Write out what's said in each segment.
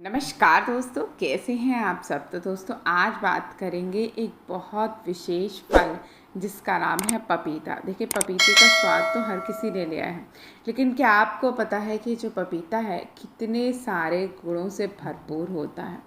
नमस्कार दोस्तों, कैसे हैं आप सब। तो दोस्तों आज बात करेंगे एक बहुत विशेष फल जिसका नाम है पपीता। देखिए, पपीते का स्वाद तो हर किसी ने लिया है, लेकिन क्या आपको पता है कि जो पपीता है कितने सारे गुणों से भरपूर होता है।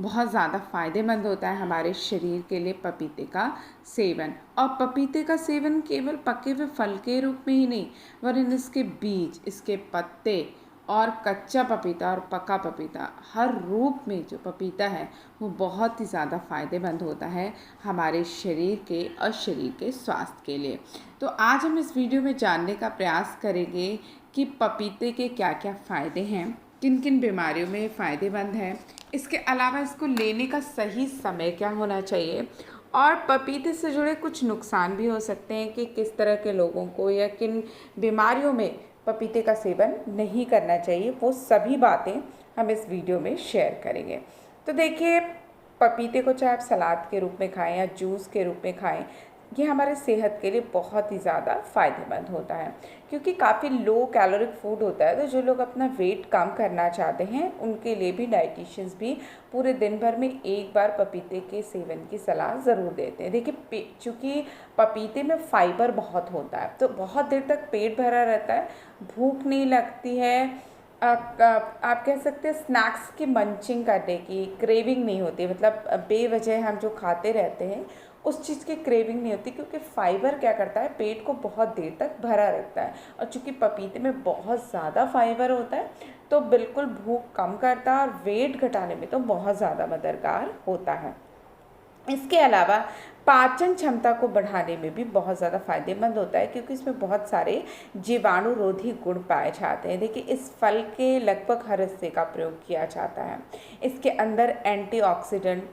बहुत ज़्यादा फ़ायदेमंद होता है हमारे शरीर के लिए पपीते का सेवन। और पपीते का सेवन केवल पके हुए फल के रूप में ही नहीं, वरन इसके बीज, इसके पत्ते और कच्चा पपीता और पका पपीता, हर रूप में जो पपीता है वो बहुत ही ज़्यादा फ़ायदेमंद होता है हमारे शरीर के और शरीर के स्वास्थ्य के लिए। तो आज हम इस वीडियो में जानने का प्रयास करेंगे कि पपीते के क्या क्या फ़ायदे हैं, किन किन बीमारियों में फ़ायदेमंद है, इसके अलावा इसको लेने का सही समय क्या होना चाहिए, और पपीते से जुड़े कुछ नुकसान भी हो सकते हैं कि किस तरह के लोगों को या किन बीमारियों में पपीते का सेवन नहीं करना चाहिए। वो सभी बातें हम इस वीडियो में शेयर करेंगे। तो देखिए, पपीते को चाहे आप सलाद के रूप में खाएं या जूस के रूप में खाएं, ये हमारे सेहत के लिए बहुत ही ज़्यादा फ़ायदेमंद होता है, क्योंकि काफ़ी लो कैलोरिक फूड होता है। तो जो लोग अपना वेट कम करना चाहते हैं उनके लिए भी डाइटिशियंस भी पूरे दिन भर में एक बार पपीते के सेवन की सलाह ज़रूर देते हैं। देखिए, चूँकि पपीते में फाइबर बहुत होता है तो बहुत देर तक पेट भरा रहता है, भूख नहीं लगती है। आप कह सकते हैं स्नैक्स की मंचिंग करने की क्रेविंग नहीं होती, मतलब बेवजह हम जो खाते रहते हैं उस चीज़ की क्रेविंग नहीं होती, क्योंकि फाइबर क्या करता है, पेट को बहुत देर तक भरा रखता है। और चूँकि पपीते में बहुत ज़्यादा फाइबर होता है तो बिल्कुल भूख कम करता है और वेट घटाने में तो बहुत ज़्यादा मददगार होता है। इसके अलावा पाचन क्षमता को बढ़ाने में भी बहुत ज़्यादा फायदेमंद होता है, क्योंकि इसमें बहुत सारे जीवाणुरोधी गुण पाए जाते हैं। देखिए, इस फल के लगभग हर हिस्से का प्रयोग किया जाता है। इसके अंदर एंटीऑक्सीडेंट,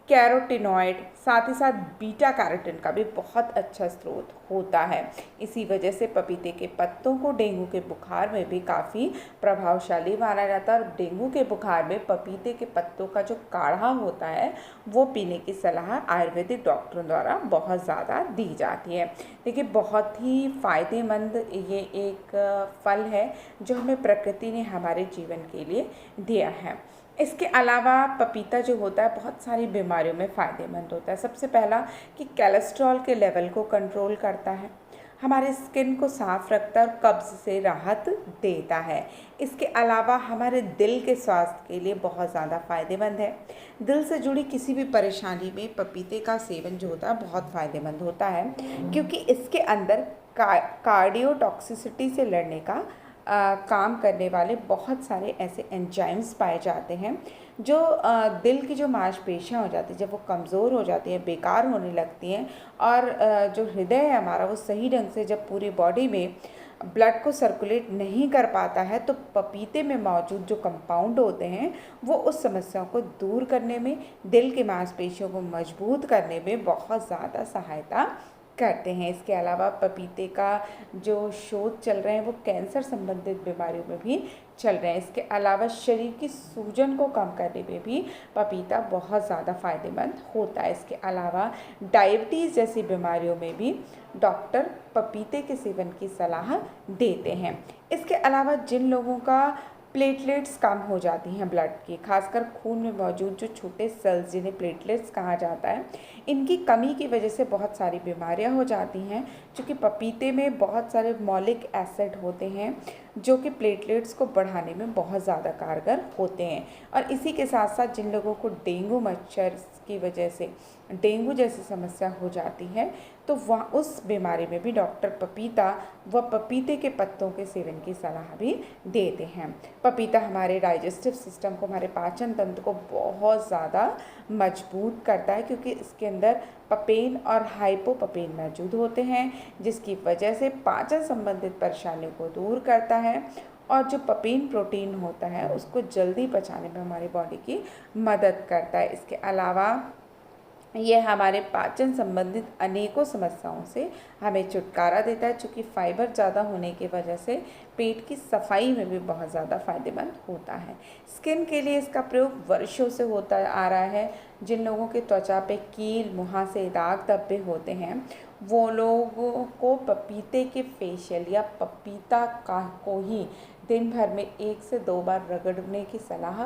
कैरोटीनॉइड, साथ ही साथ बीटा कैरोटीन का भी बहुत अच्छा स्रोत होता है। इसी वजह से पपीते के पत्तों को डेंगू के बुखार में भी काफ़ी प्रभावशाली माना जाता है। और डेंगू के बुखार में पपीते के पत्तों का जो काढ़ा होता है वो पीने की सलाह आयुर्वेदिक डॉक्टरों द्वारा बहुत ज़्यादा दी जाती है। देखिए, बहुत ही फ़ायदेमंद ये एक फल है जो हमें प्रकृति ने हमारे जीवन के लिए दिया है। इसके अलावा पपीता जो होता है बहुत सारी बीमारियों में फ़ायदेमंद होता है। सबसे पहला कि कोलेस्ट्रॉल के लेवल को कंट्रोल करता है, हमारे स्किन को साफ रखता है और कब्ज़ से राहत देता है। इसके अलावा हमारे दिल के स्वास्थ्य के लिए बहुत ज़्यादा फ़ायदेमंद है। दिल से जुड़ी किसी भी परेशानी में पपीते का सेवन जो होता है बहुत फ़ायदेमंद होता है, क्योंकि इसके अंदर कार्डियोटॉक्सिसिटी से लड़ने का काम करने वाले बहुत सारे ऐसे एंजाइम्स पाए जाते हैं जो दिल की जो मांसपेशियां हो जाती हैं, जब वो कमज़ोर हो जाती हैं, बेकार होने लगती हैं, और जो हृदय है हमारा वो सही ढंग से जब पूरी बॉडी में ब्लड को सर्कुलेट नहीं कर पाता है, तो पपीते में मौजूद जो कंपाउंड होते हैं वो उस समस्याओं को दूर करने में, दिल की मांसपेशियों को मजबूत करने में बहुत ज़्यादा सहायता करते हैं। इसके अलावा पपीते का जो शोध चल रहे हैं वो कैंसर संबंधित बीमारियों में भी चल रहे हैं। इसके अलावा शरीर की सूजन को कम करने में भी पपीता बहुत ज़्यादा फ़ायदेमंद होता है। इसके अलावा डायबिटीज़ जैसी बीमारियों में भी डॉक्टर पपीते के सेवन की सलाह देते हैं। इसके अलावा जिन लोगों का प्लेटलेट्स कम हो जाती हैं ब्लड की, खासकर खून में मौजूद जो छोटे सेल्स जिन्हें प्लेटलेट्स कहा जाता है, इनकी कमी की वजह से बहुत सारी बीमारियां हो जाती हैं। क्योंकि पपीते में बहुत सारे मौलिक एसिड होते हैं जो कि प्लेटलेट्स को बढ़ाने में बहुत ज़्यादा कारगर होते हैं। और इसी के साथ साथ जिन लोगों को डेंगू मच्छर की वजह से डेंगू जैसी समस्या हो जाती है, तो वह उस बीमारी में भी डॉक्टर पपीता व पपीते के पत्तों के सेवन की सलाह भी देते हैं। पपीता हमारे डाइजेस्टिव सिस्टम को, हमारे पाचन तंत्र को बहुत ज़्यादा मजबूत करता है, क्योंकि इसके अंदर पपेन और हाइपोपपेन मौजूद होते हैं, जिसकी वजह से पाचन संबंधित परेशानियों को दूर करता है। और जो पपेन प्रोटीन होता है उसको जल्दी पचाने में हमारी बॉडी की मदद करता है। इसके अलावा ये हमारे पाचन संबंधित अनेकों समस्याओं से हमें छुटकारा देता है, चूँकि फाइबर ज़्यादा होने की वजह से पेट की सफाई में भी बहुत ज़्यादा फायदेमंद होता है। स्किन के लिए इसका प्रयोग वर्षों से होता आ रहा है। जिन लोगों के त्वचा पे कील, मुहासे, दाग धब्बे होते हैं, वो लोगों को पपीते के फेशियल या पपीता का को ही दिन भर में 1 से 2 बार रगड़ने की सलाह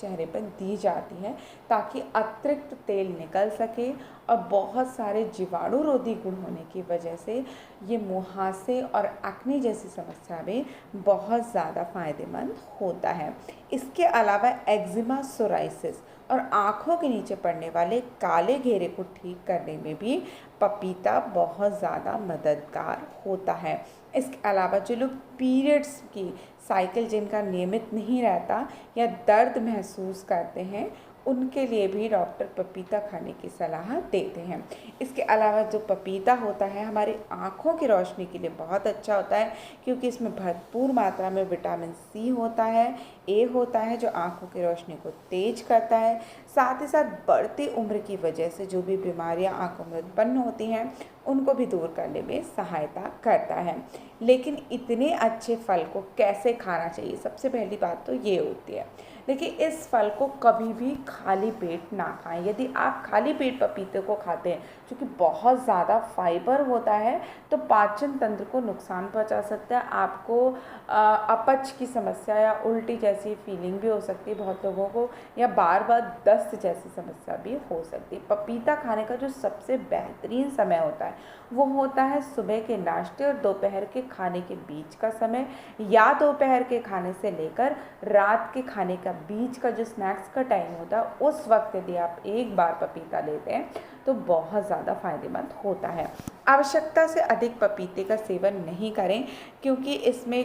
चेहरे पर दी जाती है ताकि अतिरिक्त तेल निकल सके। और बहुत सारे जीवाणुरोधी गुण होने की वजह से ये मुहासे और एक्ने जैसी समस्या में बहुत ज़्यादा फायदेमंद होता है। इसके अलावा एक्जिमा, सोराइसिस और आँखों के नीचे पड़ने वाले काले घेरे को ठीक करने में भी पपीता बहुत ज़्यादा मददगार होता है। इसके अलावा जो लोग पीरियड्स की साइकिल जिनका नियमित नहीं रहता या दर्द महसूस करते हैं, उनके लिए भी डॉक्टर पपीता खाने की सलाह देते हैं। इसके अलावा जो पपीता होता है हमारी आँखों की रोशनी के लिए बहुत अच्छा होता है, क्योंकि इसमें भरपूर मात्रा में विटामिन सी होता है, ए होता है, जो आँखों की रोशनी को तेज करता है। साथ ही साथ बढ़ती उम्र की वजह से जो भी बीमारियां आँखों में उत्पन्न होती हैं उनको भी दूर करने में सहायता करता है। लेकिन इतने अच्छे फल को कैसे खाना चाहिए, सबसे पहली बात तो ये होती है। देखिए, इस फल को कभी भी खाली पेट ना खाएं। यदि आप खाली पेट पपीते को खाते हैं, क्योंकि बहुत ज़्यादा फाइबर होता है, तो पाचन तंत्र को नुकसान पहुंचा सकता है। आपको अपच की समस्या या उल्टी जैसी फीलिंग भी हो सकती है बहुत लोगों को, या बार बार दस्त जैसी समस्या भी हो सकती है। पपीता खाने का जो सबसे बेहतरीन समय होता है वो होता है सुबह के नाश्ते और दोपहर के खाने के बीच का समय, या दोपहर के खाने से लेकर रात के खाने का बीच का जो स्नैक्स का टाइम होता है, उस वक्त यदि आप एक बार पपीता लेते हैं तो बहुत ज़्यादा फायदेमंद होता है। आवश्यकता से अधिक पपीते का सेवन नहीं करें, क्योंकि इसमें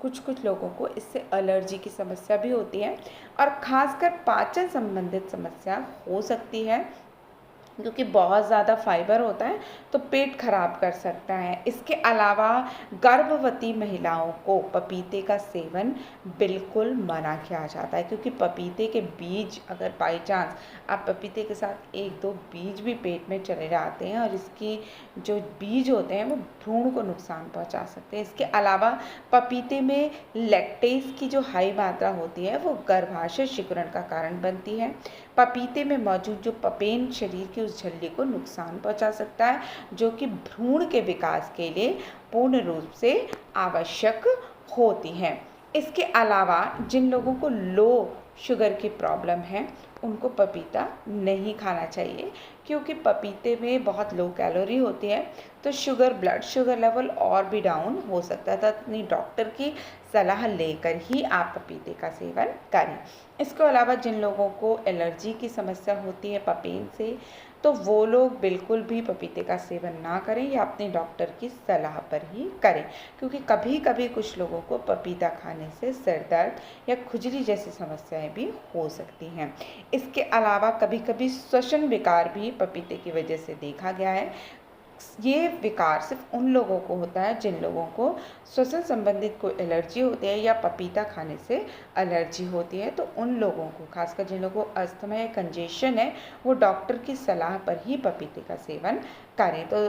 कुछ लोगों को इससे एलर्जी की समस्या भी होती है और ख़ासकर पाचन संबंधित समस्या हो सकती है, क्योंकि बहुत ज़्यादा फाइबर होता है तो पेट खराब कर सकता है। इसके अलावा गर्भवती महिलाओं को पपीते का सेवन बिल्कुल मना किया जाता है, क्योंकि पपीते के बीज, अगर बाई चांस आप पपीते के साथ एक दो बीज भी पेट में चले जाते हैं और इसकी जो बीज होते हैं वो भ्रूण को नुकसान पहुंचा सकते हैं। इसके अलावा पपीते में लैक्टेज की जो हाई मात्रा होती है वो गर्भाशय सिकुड़न का कारण बनती है। पपीते में मौजूद जो पपेन शरीर की उस झिल्ली को नुकसान पहुंचा सकता है, जो कि भ्रूण के विकास के लिए पूर्ण रूप से आवश्यक होती है। इसके अलावा जिन लोगों को लो शुगर की प्रॉब्लम है उनको पपीता नहीं खाना चाहिए, क्योंकि पपीते में बहुत लो कैलोरी होती है, तो ब्लड शुगर लेवल और भी डाउन हो सकता है। तो अपनी डॉक्टर की सलाह लेकर ही आप पपीते का सेवन करें। इसके अलावा जिन लोगों को एलर्जी की समस्या होती है पपेन से, तो वो लोग बिल्कुल भी पपीते का सेवन ना करें या अपने डॉक्टर की सलाह पर ही करें, क्योंकि कभी कभी कुछ लोगों को पपीता खाने से सिर दर्द या खुजली जैसी समस्याएं भी हो सकती हैं। इसके अलावा कभी कभी श्वसन विकार भी पपीते की वजह से देखा गया है। ये विकार सिर्फ उन लोगों को होता है जिन लोगों को श्वसन संबंधित कोई एलर्जी होती है या पपीता खाने से एलर्जी होती है, तो उन लोगों को, खासकर जिन लोगों को अस्थमा या कंजेशन है, वो डॉक्टर की सलाह पर ही पपीते का सेवन करें। तो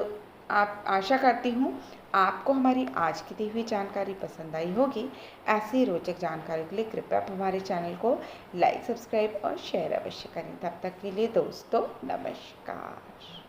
आप, आशा करती हूँ आपको हमारी आज की दी हुई जानकारी पसंद आई होगी। ऐसी ही रोचक जानकारी के लिए कृपया आप हमारे चैनल को लाइक, सब्सक्राइब और शेयर अवश्य करें। तब तक के लिए दोस्तों, नमस्कार।